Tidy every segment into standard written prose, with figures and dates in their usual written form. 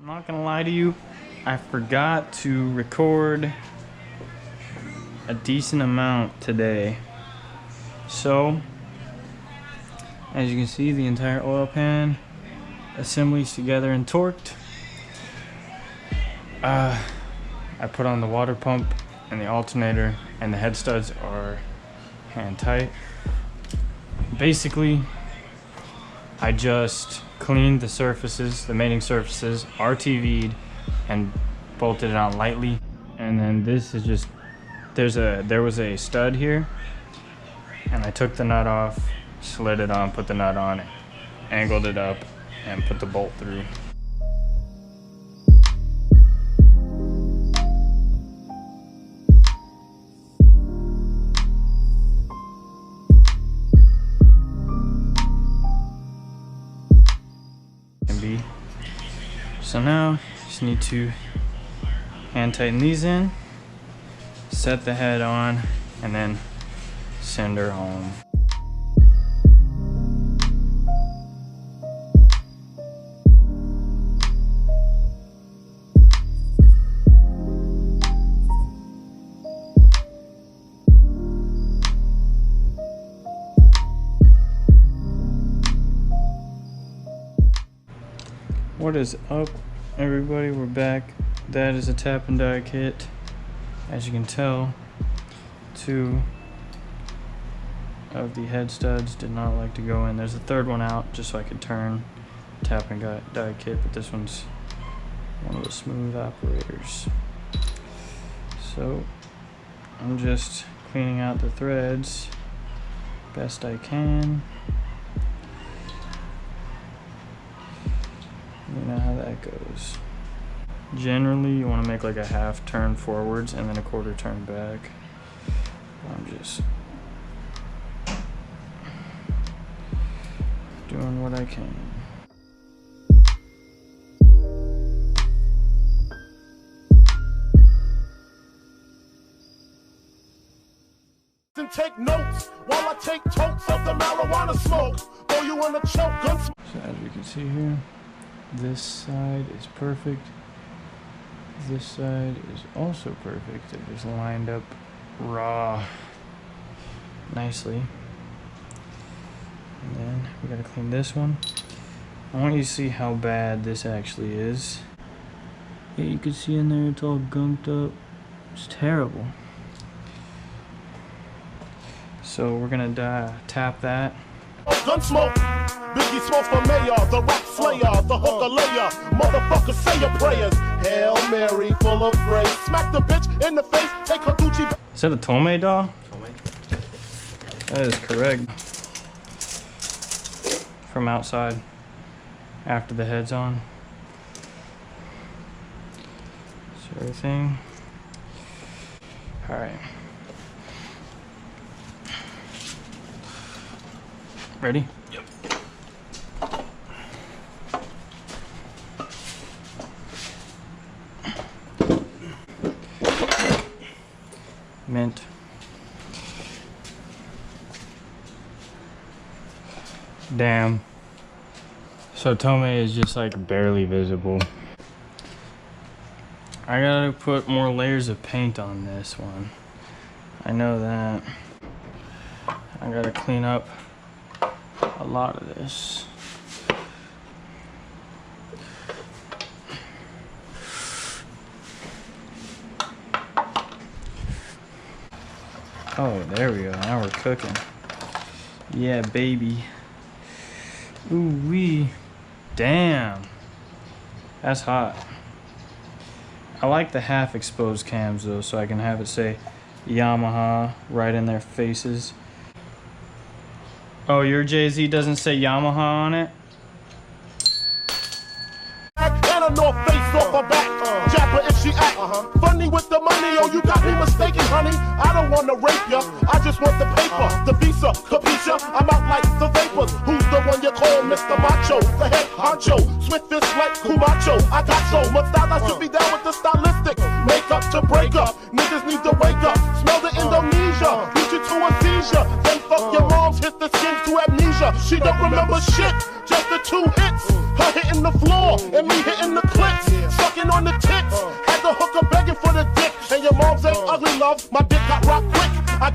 I'm not gonna lie to you, I forgot to record a decent amount today. So, as you can see, the entire oil pan assembly's together and torqued. I put on the water pump and the alternator, and the head studs are hand tight. Basically, I just cleaned the surfaces, the mating surfaces, RTV'd, and bolted it on lightly. And then this is just, there was a stud here, and I took the nut off, slid it on, put the nut on, angled it up, and put the bolt through. So now, just need to hand tighten these in, set the head on, and then send her home. What is up, everybody? We're back. That is a tap and die kit. As you can tell, 2 of the head studs did not like to go in. There's a third one out just so I could turn tap and die kit, but this one's one of the smooth operators. So I'm just cleaning out the threads best I can. You know how that goes. Generally, you want to make like a half turn forwards and then a quarter turn back. I'm just doing what I can. And take notes while I take totes of the marijuana smoke. Throw you in a choke, gun. So as you can see here, this side is perfect. This side is also perfect. It is lined up raw nicely. And then we gotta clean this one. I want you to see how bad this actually is. Yeah, you can see in there it's all gunked up. It's terrible. So we're gonna tap that. Gun smoke. Biggie smokes for mayor, the rap slayer, the hooker layer. Motherfucker, say your prayers. Hail Mary, full of grace. Smack the bitch in the face, take her Gucci. Is that a Tome doll? That is correct. From outside, after the head's on. So everything. All right. Ready? Yep. Mint. Damn. So Tome is just like barely visible. I gotta put more layers of paint on this one. I know that. I gotta clean up a lot of this. Oh, there we go. Now we're cooking. Yeah, baby. Ooh wee. Damn. That's hot. I like the half exposed cams though, so I can have it say Yamaha right in their faces. Oh, your Jay-Z doesn't say Yamaha on it? And a North Face off her back. Japper if she act funny with the money. Oh, you got me mistaken, honey. I don't want to rape ya. I just want the paper, the visa, capisha. I'm out like the vapors. Who's the one you call Mr. Macho? The head honcho, swift fist like Kumacho. I got so much style, I should be down with the stylistic. Make up to break up. Niggas need to wake up. Smell the Indonesia. Lead you to a seizure. Then fuck your moms, hit the skins to amnesia. She don't remember shit, just the 2 hits. Her hitting the floor and me hitting the clips.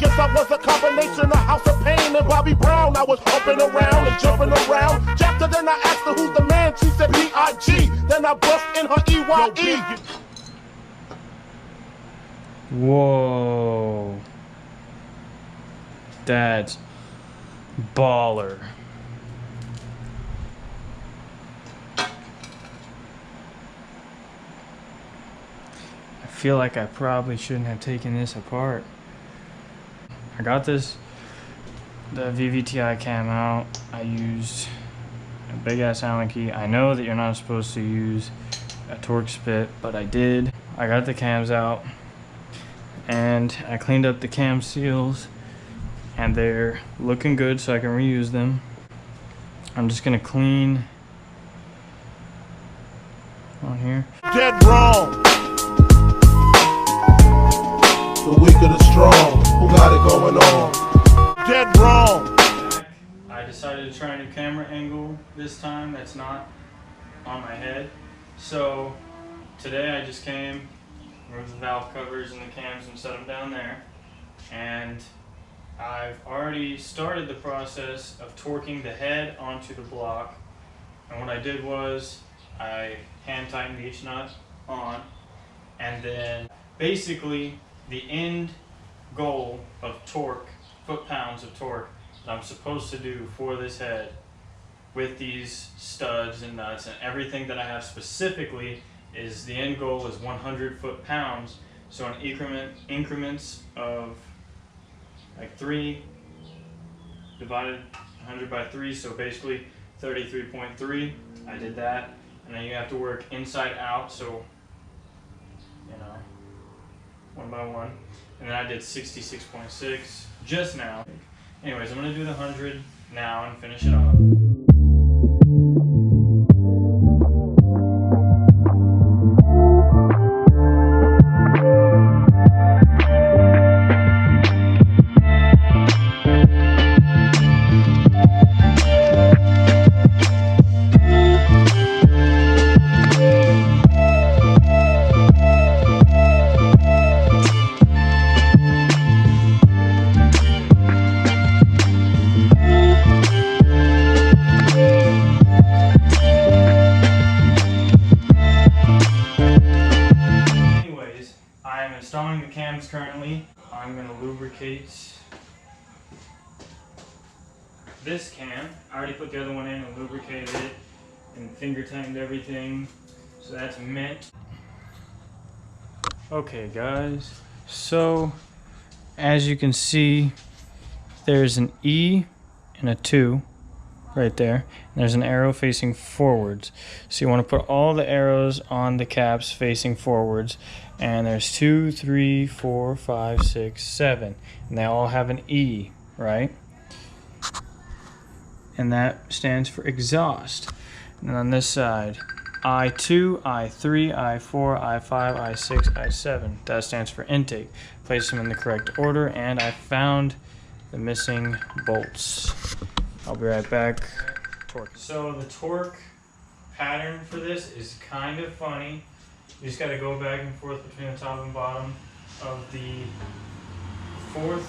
guess I was a combination of House of Pain and Bobby Brown. I was pumping around and jumping around. After then I asked her who's the man. She said B.I.G. Then I bust in her E.Y.E. Whoa. That's baller. I feel like I probably shouldn't have taken this apart. I got the VVTi cam out. I used a big ass Allen key. I know that you're not supposed to use a torque spit, but I did. I got the cams out and I cleaned up the cam seals and they're looking good so I can reuse them. I'm just gonna clean on here. Dead wrong. The weak of the strong. Who got it going on? Dead wrong. I decided to try a new camera angle this time that's not on my head. So today I just came, removed the valve covers and the cams and set them down there. And I've already started the process of torquing the head onto the block. And what I did was I hand tightened each nut on, and then basically the end goal of torque, foot-pounds of torque, that I'm supposed to do for this head with these studs and nuts and everything that I have specifically is the end goal is 100 foot-pounds. So in increments of like 3 divided 100 by 3, so basically 33.3. I did that, and then you have to work inside out, so you know, 1 by 1. And then I did 66.6 just now. Anyways, I'm gonna do the 100 now and finish it off. Installing the cams currently. I'm going to lubricate this cam. I already put the other one in and lubricated it and finger tightened everything, so that's mint. Okay guys, so as you can see there's an E and a 2 right there, and there's an arrow facing forwards, so you want to put all the arrows on the caps facing forwards, and there's 2, 3, 4, 5, 6, 7, and they all have an E, right? And that stands for exhaust. And on this side, I2, I3, I4, I5, I6, I7, that stands for intake. Place them in the correct order, and I found the missing bolts. I'll be right back. Torque. So the torque pattern for this is kind of funny. You just got to go back and forth between the top and bottom of the 4th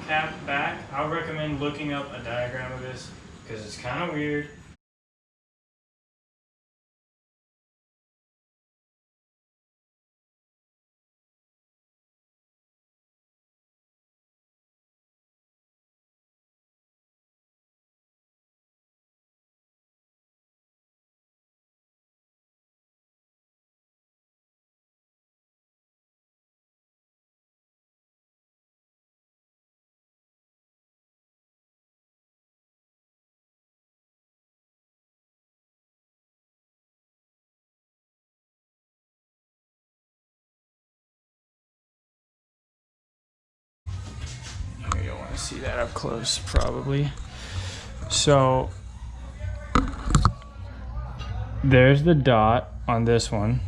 cap back. I would recommend looking up a diagram of this because it's kind of weird. You'll want to see that up close probably. So there's the dot on this one,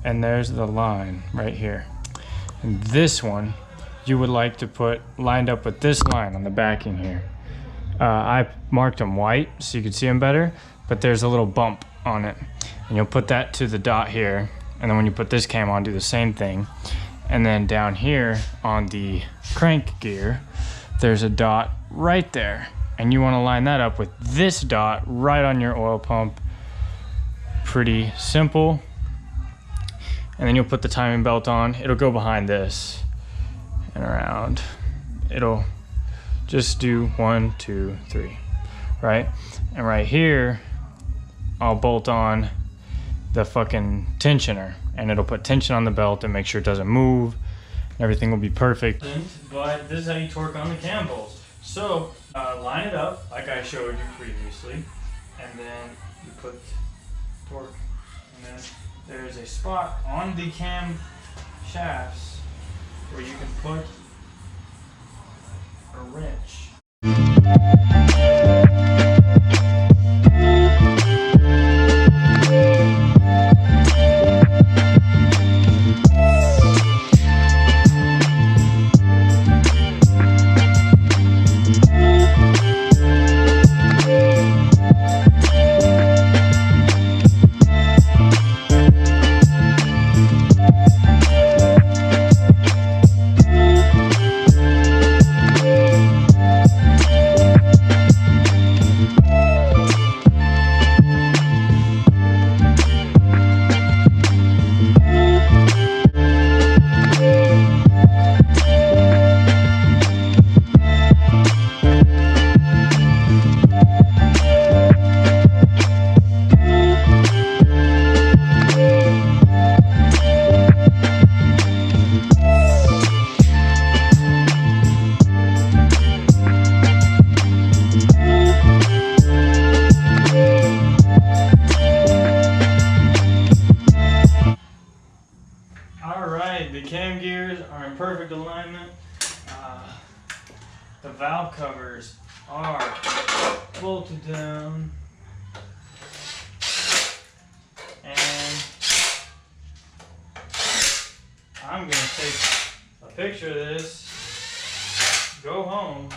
and there's the line right here. And this one you would like to put lined up with this line on the backing here. I marked them white so you could see them better, but there's a little bump on it, and you'll put that to the dot here, and then when you put this cam on, do the same thing. And then down here on the crank gear, there's a dot right there. And you want to line that up with this dot right on your oil pump. Pretty simple. And then you'll put the timing belt on. It'll go behind this and around. It'll just do 1, 2, 3, right? And right here, I'll bolt on the fucking tensioner, and it'll put tension on the belt and make sure it doesn't move. Everything will be perfect. But this is how you torque on the cam bolts. So line it up like I showed you previously, and then you put torque, and then there's a spot on the cam shafts where you can put a wrench. Alright, the cam gears are in perfect alignment. The valve covers are bolted down. And I'm going to take a picture of this, go home,